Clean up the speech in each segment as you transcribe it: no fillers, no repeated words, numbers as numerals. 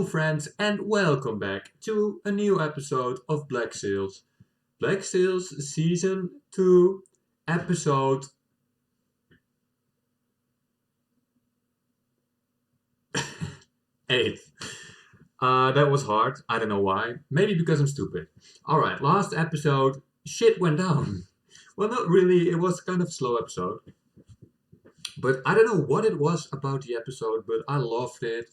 Hello, friends, and welcome back to a new episode of Black Sails. Black Sails Season 2, Episode 8. That was hard. I don't know why. Maybe because I'm stupid. Alright, last episode, shit went down. Well, not really, it was kind of a slow episode. But I don't know what it was about the episode, but I loved it.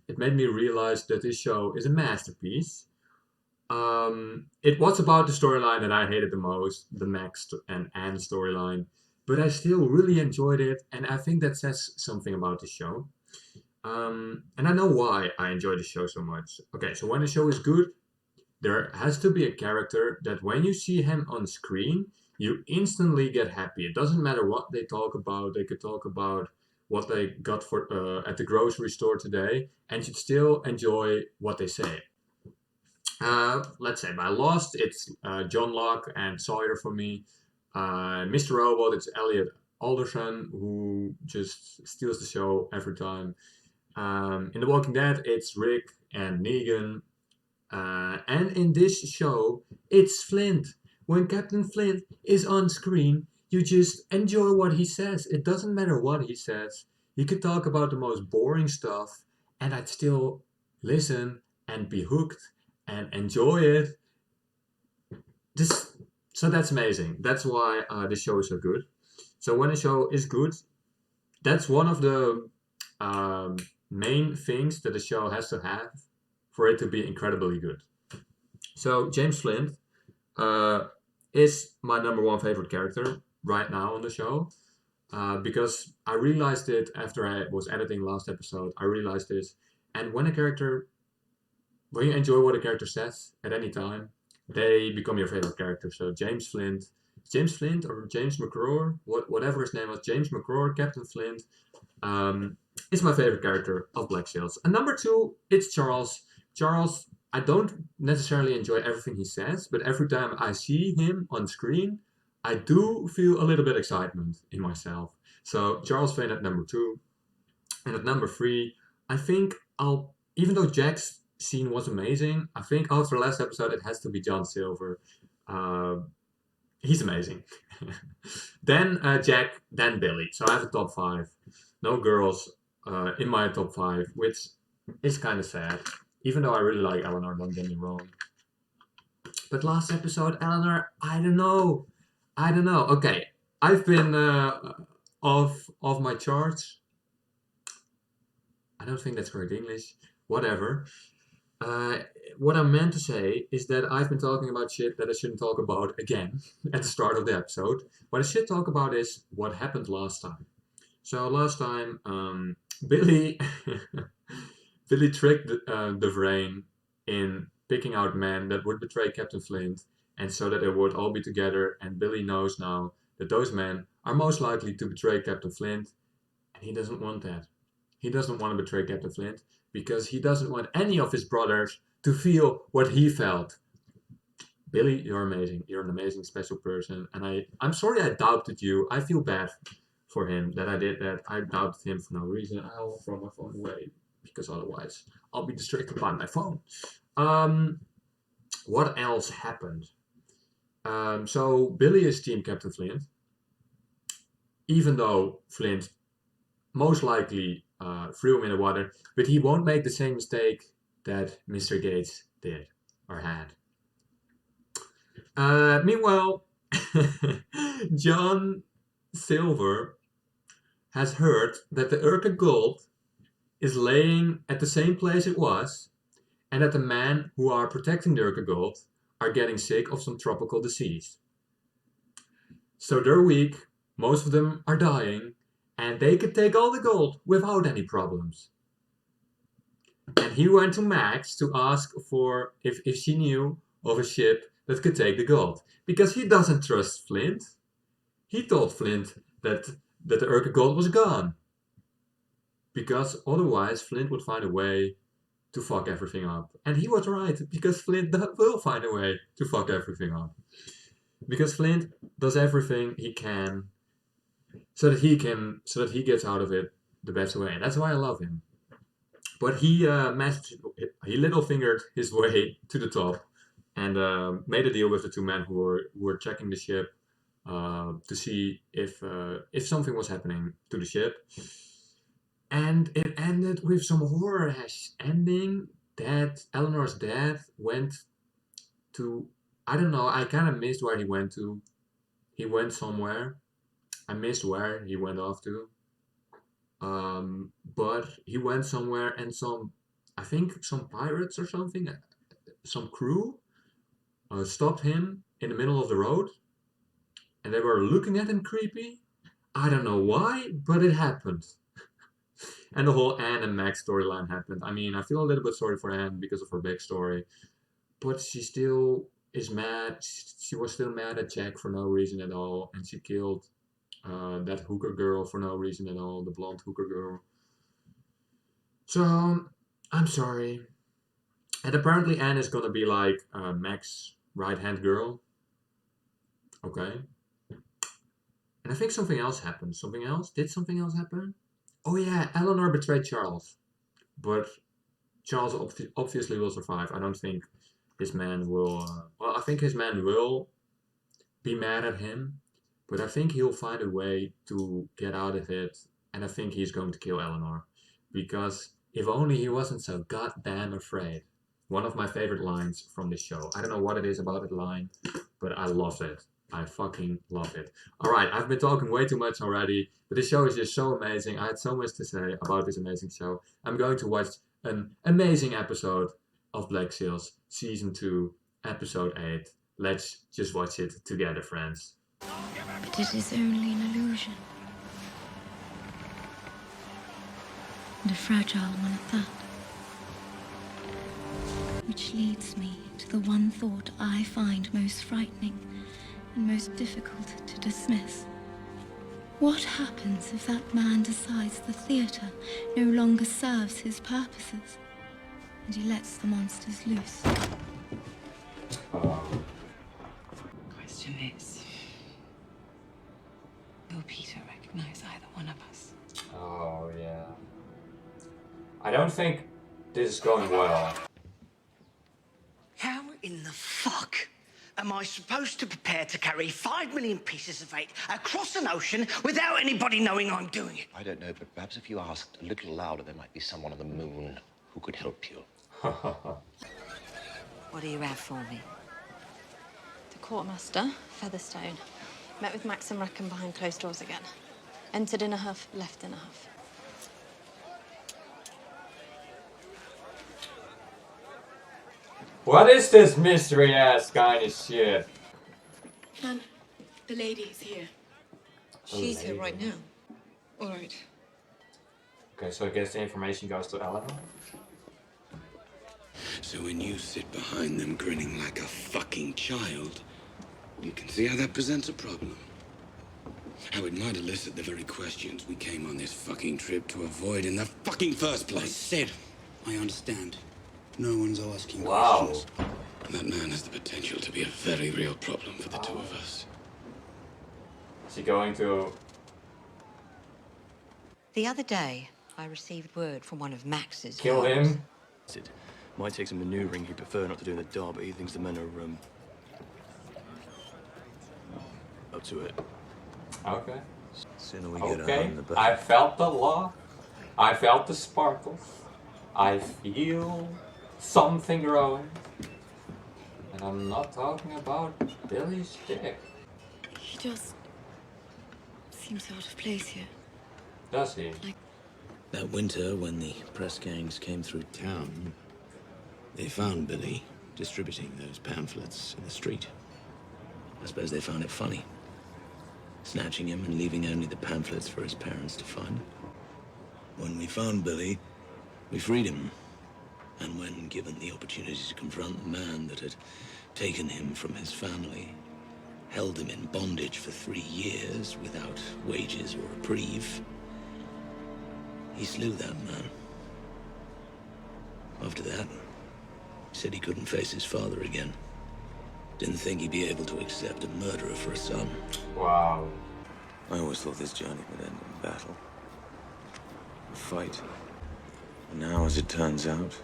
It made me realize that this show is a masterpiece. It was about the storyline that I hated the most, the Max and Anne storyline, but I still really enjoyed it, and I think that says something about the show. And I know why I enjoy the show so much. Okay, so when the show is good, there has to be a character that when you see him on screen, you instantly get happy. It doesn't matter what they talk about. They could talk about what they got for at the grocery store today, and you'd still enjoy what they say. Let's say by Lost, it's John Locke and Sawyer for me. Mr. Robot, it's Elliot Alderson who just steals the show every time. In The Walking Dead, it's Rick and Negan. And in this show, it's Flint. When Captain Flint is on screen, you just enjoy what he says. It doesn't matter what he says. He could talk about the most boring stuff, and I'd still listen and be hooked and enjoy it. This, so that's amazing. That's why the show is so good. So when a show is good, that's one of the um, main things that the show has to have for it to be incredibly good. So James Flint uh, is my number one favorite character right now on the show. Because I realized it after I was editing last episode. I realized this, and when you enjoy what a character says at any time, they become your favorite character. So James Flint or James McCrory, whatever his name was, James McCrory, Captain Flint, um, is my favorite character of Black Sails. And number two, it's Charles. Charles, I don't necessarily enjoy everything he says, but every time I see him on screen, I do feel a little bit excitement in myself. So Charles Flint at number two, and at number three, I think even though Jack's scene was amazing, I think after last episode it has to be John Silver. Uh, he's amazing. Then Jack, then Billy. So I have a top five. No girls in my top five, which is kind of sad. Even though I really like Eleanor, don't get me wrong. But last episode, Eleanor, I don't know. I don't know. Okay, I've been off my charts. I don't think that's correct English. Whatever. Uh, what I meant to say is that I've been talking about shit that I shouldn't talk about again at the start of the episode. What I should talk about is what happened last time. So last time, Billy Billy tricked the Vrain in picking out men that would betray Captain Flint, and so that they would all be together. And Billy knows now that those men are most likely to betray Captain Flint, and he doesn't want that. He doesn't want to betray Captain Flint because he doesn't want any of his brothers to feel what he felt. Billy, you're amazing. You're an amazing, special person, and I'm sorry I doubted you. I feel bad for him that I did that. I doubted him for no reason. I'll throw my phone away because otherwise I'll be distracted by my phone. Um, what else happened? So Billy is Team Captain Flint, even though Flint most likely threw him in the water, but he won't make the same mistake that Mr. Gates did or had. Meanwhile, John Silver has heard that the Urca Gold is laying at the same place it was, and that the men who are protecting the Urca Gold are getting sick of some tropical disease. So they're weak, most of them are dying, and they could take all the gold without any problems. And he went to Max to ask for if she knew of a ship that could take the gold. Because he doesn't trust Flint. He told Flint that the Urca Gold was gone. Because otherwise Flint would find a way to fuck everything up. And he was right, because Flint will find a way to fuck everything up. Because Flint does everything he can so that he gets out of it the best way. And that's why I love him. But he little fingered his way to the top and made a deal with the two men who were checking the ship to see if something was happening to the ship. And it ended with some horror-ass ending that Eleanor's dad went to. I don't know. I kind of missed where he went to. He went somewhere. I missed where he went off to. But he went somewhere and I think some pirates or something, some crew, stopped him in the middle of the road, and they were looking at him creepy. I don't know why, but it happened. And the whole Anne and Max storyline happened. I mean, I feel a little bit sorry for Anne because of her backstory, but she still is mad. She was still mad at Jack for no reason at all, and she killed that hooker girl for no reason at all, the blonde hooker girl. So, I'm sorry. And apparently Anne is gonna be like Max's right-hand girl. Okay. And I think something else happened. Something else? Did something else happen? Oh yeah, Eleanor betrayed Charles. But Charles obviously will survive. I don't think his man will... well, I think his man will be mad at him. But I think he'll find a way to get out of it. And I think he's going to kill Eleanor. Because if only he wasn't so goddamn afraid. One of my favorite lines from this show. I don't know what it is about that line, but I love it. I fucking love it. Alright, I've been talking way too much already, but this show is just so amazing. I had so much to say about this amazing show. I'm going to watch an amazing episode of Black Sails, Season 2, Episode 8. Let's just watch it together, friends. But it is only an illusion. And a fragile one at that. Which leads me to the one thought I find most frightening and most difficult to dismiss. What happens if that man decides the theater no longer serves his purposes, and he lets the monsters loose? Question is, will Peter recognize either one of us? Oh, yeah. I don't think this is going well. How in the fuck am I supposed to prepare to carry 5 million pieces of eight across an ocean without anybody knowing I'm doing it? I don't know, but perhaps if you asked a little louder, there might be someone on the moon who could help you. What do you have for me? The quartermaster, Featherstone. Met with Max and Rackham behind closed doors again. Entered in a huff, left in a huff. What is this mystery ass kind of shit? None. The lady is here. She's here right now. All right. Okay, so I guess the information goes to Eleanor. So when you sit behind them grinning like a fucking child, you can see how that presents a problem. How it might elicit the very questions we came on this fucking trip to avoid in the fucking first place. Sid, I understand. No one's asking Wow. questions. That man has the potential to be a very real problem for the two of us. Is he going to... The other day, I received word from one of Max's kill guards. him? It might take some maneuvering. He'd prefer not to do in the dark, but he thinks the men are up to it. Okay. Sooner we get Okay. home, the better. I felt the love. I felt the sparkles. I feel something growing. And I'm not talking about Billy's dick. He just seems out of place here. Does he? That winter, when the press gangs came through town, they found Billy distributing those pamphlets in the street. I suppose they found it funny, snatching him and leaving only the pamphlets for his parents to find. When we found Billy, we freed him. And when given the opportunity to confront the man that had taken him from his family, held him in bondage for 3 years without wages or reprieve, he slew that man. After that, he said he couldn't face his father again. Didn't think he'd be able to accept a murderer for a son. Wow. I always thought this journey would end in battle. A fight. And now, as it turns out,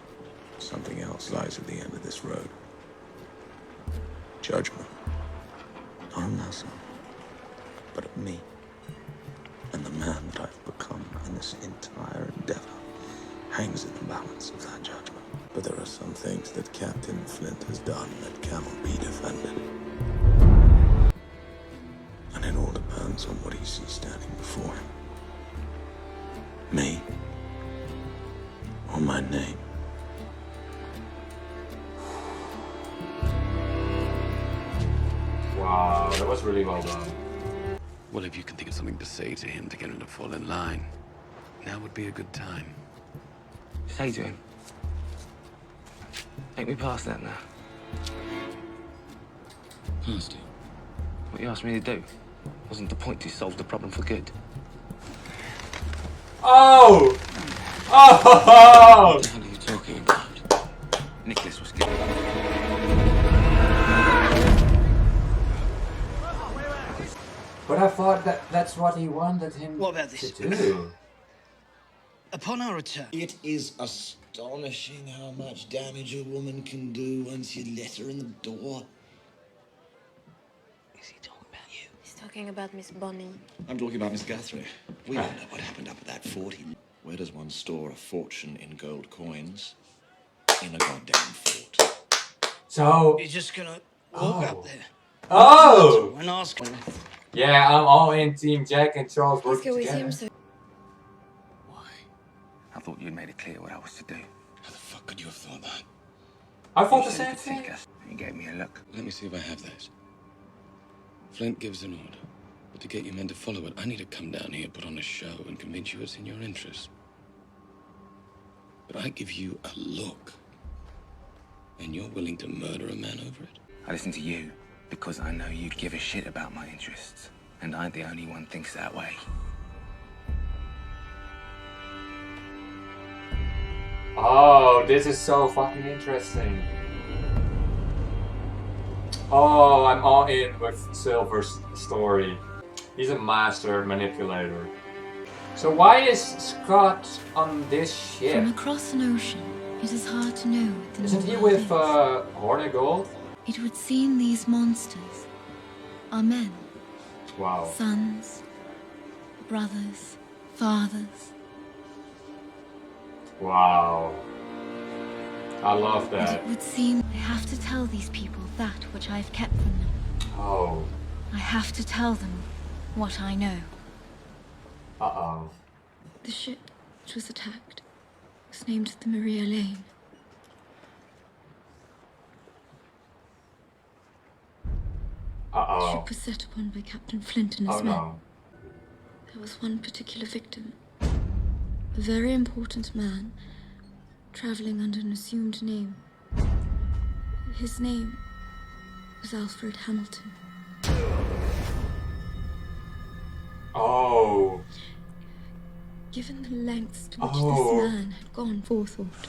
something else lies at the end of this road. Judgment. Not of Nelson, but of me. And the man that I've become in this entire endeavor hangs in the balance of that judgment. But there are some things that Captain Flint has done that cannot be defended. And it all depends on what he sees standing before him. Me. Or my name. Wow, that was really well done. Well, if you can think of something to say to him to get him to fall in line, now would be a good time. Say to him. Take me past that now. Past it. What you asked me to do wasn't the point to solve the problem for good. Oh! What Oh! the hell are you talking about? Nicholas was good. But I thought that's what he wanted him What about this? to do. Upon our return, It is astonishing how much damage a woman can do once you let her in the door. is he talking about you? He's talking about Miss Bonnie. I'm talking about Miss Guthrie. We all know what happened up at that fort. Where does one store a fortune in gold coins? In a goddamn fort. So, You're just gonna walk up there oh! and ask him. Yeah, I'm all in Team Jack and Charles Let's working go with together. him, so Why? I thought you'd made it clear what I was to do. How the fuck could you have thought that? I thought You the said same you could thing. think us. You gave me a look. Let me see if I have that. Flint gives an order. But to get you men to follow it, I need to come down here, put on a show, and convince you it's in your interest. But I give you a look. And you're willing to murder a man over it? I listen to you because I know you give a shit about my interests. And I ain't the only one thinks that way. Oh, this is so fucking interesting. Oh, I'm all in with Silver's story. He's a master manipulator. So why is Scott on this ship? From across an ocean, it is hard to know what the Isn't he new with world Hornet Gold? is. It would seem these monsters are men, Wow. sons, brothers, fathers. Wow. I love And that. it would seem I have to tell these people that which I have kept from them. Oh. I have to tell them what I know. Uh-oh. The ship which was attacked was named the Maria Lane. The Uh-oh. ship was set upon by Captain Flint and his Oh men. no. There was one particular victim, a very important man, traveling under an assumed name. His name was Alfred Hamilton. Oh. Given the lengths to which Oh. this man had gone for thought,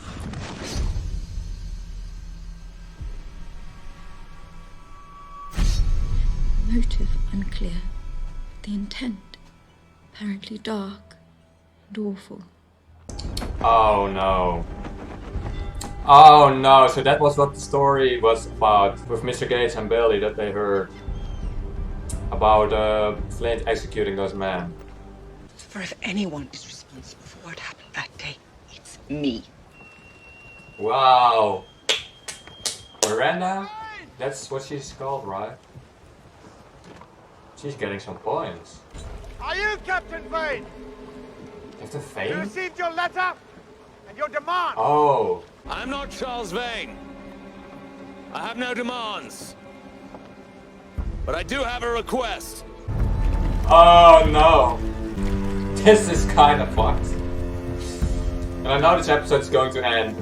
motive unclear, the intent apparently dark and awful. Oh no. Oh no, so that was what the story was about with Mr. Gates and Billy that they heard about Flint executing those men. For if anyone is responsible for what happened that day, it's me. Wow. Miranda? That's what she's called, right? She's getting some points. Are you Captain Vane? You have to You fame? received your letter and your demand. Oh. I'm not Charles Vane. I have no demands. But I do have a request. Oh no. This is kind of fucked. And I know this episode's going to end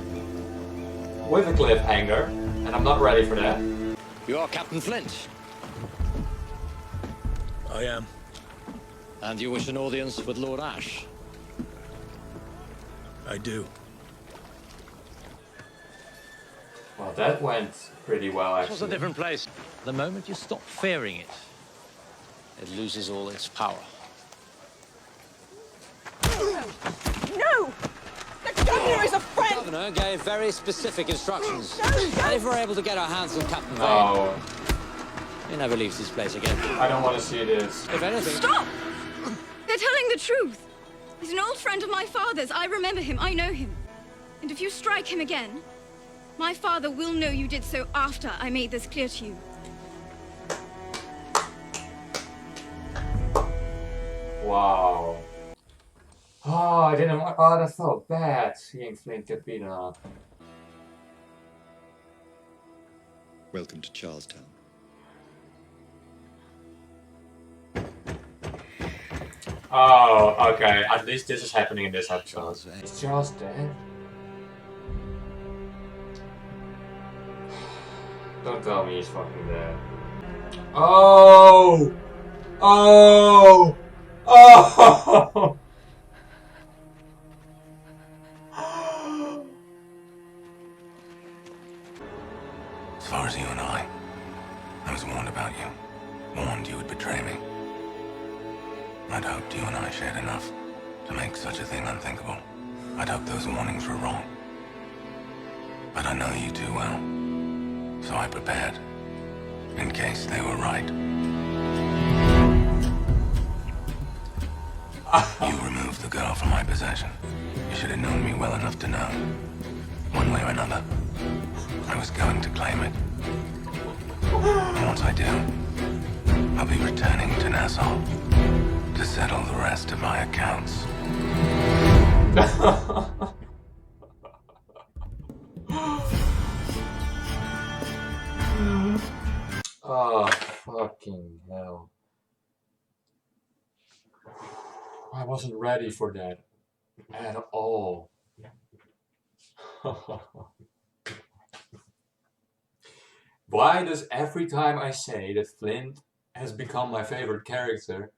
with a cliffhanger, and I'm not ready for that. You are Captain Flint, I am. and you wish an audience with Lord Ash. I do. Well, that went pretty well, This was a actually. different place. The moment you stop fearing it, it loses all its power. No! The governor is owner gave very specific instructions. And if we're able to get our hands on Captain Vane, Oh, he never leaves this place again. I don't want to see this. If anything... Stop! They're telling the truth. He's an old friend of my father's. I remember him. I know him. And if you strike him again, my father will know you did so after I made this clear to you. Wow. Oh, I didn't want. Oh, that felt bad seeing Flint get beaten up. Welcome to Charlestown. Oh, okay. At least this is happening in this episode. Is Charles dead? Don't tell me he's fucking dead. Oh! Oh! Oh! As far as you and I was warned about you. Warned you would betray me. I'd hoped you and I shared enough to make such a thing unthinkable. I'd hoped those warnings were wrong. But I know you too well. So I prepared. In case they were right. You removed the girl from my possession. You should have known me well enough to know. One way or another, I was going to claim it. And once I do, I'll be returning to Nassau to settle the rest of my accounts. Oh, fucking hell. I wasn't ready for that at all. Why does every time I say that Flint has become my favorite character,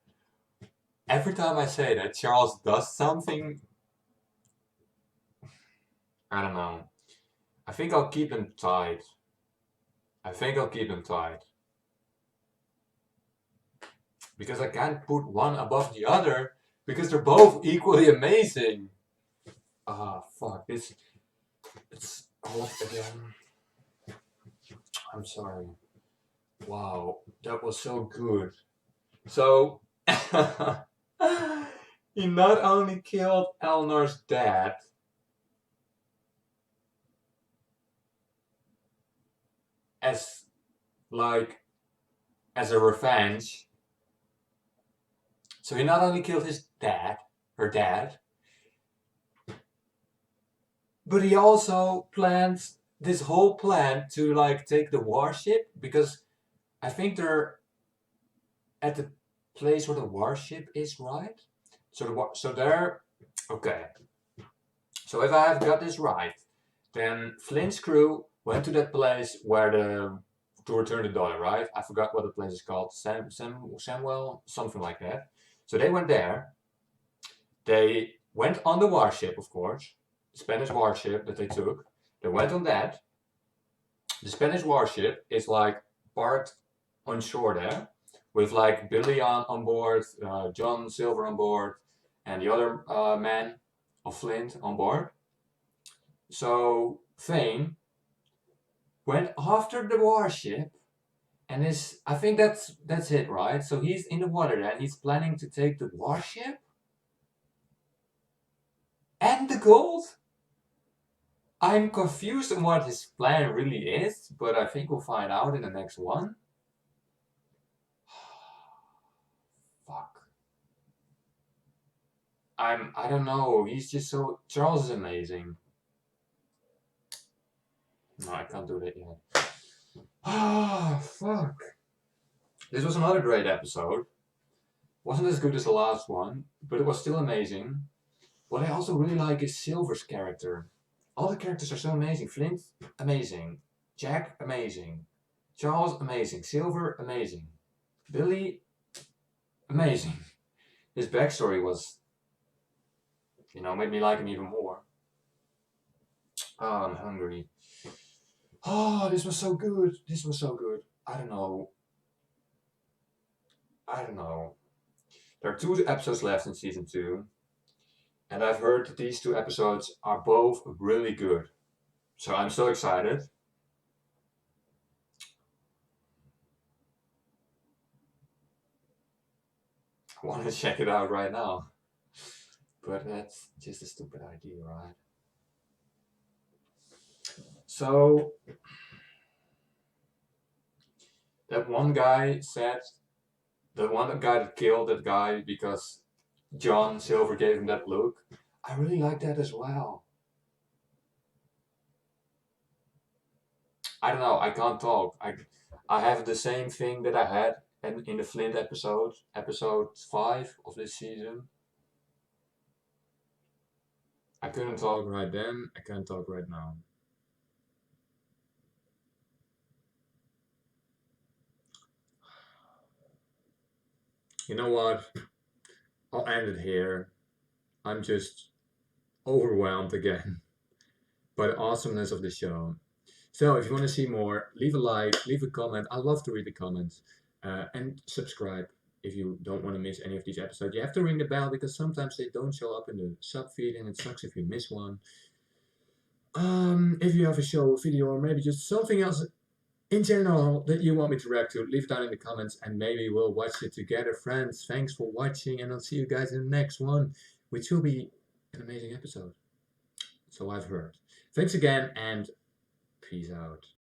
every time I say that Charles does something, I don't know. I think I'll keep them tied. Because I can't put one above the other, because they're both equally amazing. Ah, fuck, it's off again. I'm sorry. Wow, that was so good. So, he not only killed Eleanor's dad, as a revenge. So he not only killed her dad, but he also plans this whole plan to take the warship, because I think they're at the place where the warship is, right? So they're okay. So if I have got this right, then Flint's crew went to that place where to return the dollar, right? I forgot what the place is called. Samwell, something like that. So they went there. They went on the warship, of course, the Spanish warship that they took. They went on that. The Spanish warship is parked on shore there, with Billy on board, John Silver on board, and the other man of Flint on board. So Vane went after the warship, and I think that's it, right? So he's in the water then. He's planning to take the warship and the gold. I'm confused on what his plan really is, but I think we'll find out in the next one. Fuck. I don't know. He's just so... Charles is amazing. No, I can't do that yet. Ah, fuck. This was another great episode. Wasn't as good as the last one, but it was still amazing. What I also really like is Silver's character. All the characters are so amazing. Flint, amazing. Jack, amazing. Charles, amazing. Silver, amazing. Billy, amazing. His backstory was, made me like him even more. Oh, I'm hungry. Oh, this was so good. I don't know. There are 2 episodes left in season 2. And I've heard that these 2 episodes are both really good. So I'm so excited. I want to check it out right now. But that's just a stupid idea, right? So, that one guy said, the one guy that killed that guy because John Silver gave him that look, I really like that as well. I don't know, I can't talk. I have the same thing that I had in the Flint episode 5 of this season. I couldn't talk right then, I can't talk right now. You know what? I'll end it here. I'm just overwhelmed again by the awesomeness of the show. So if you want to see more, leave a like, leave a comment. I love to read the comments. And subscribe if you don't want to miss any of these episodes. You have to ring the bell because sometimes they don't show up in the sub feed and it sucks if you miss one. If you have a show, video, or maybe just something else in general that you want me to react to, leave it down in the comments and maybe we'll watch it together, friends. Thanks for watching and I'll see you guys in the next one, which will be an amazing episode. So I've heard. Thanks again and peace out.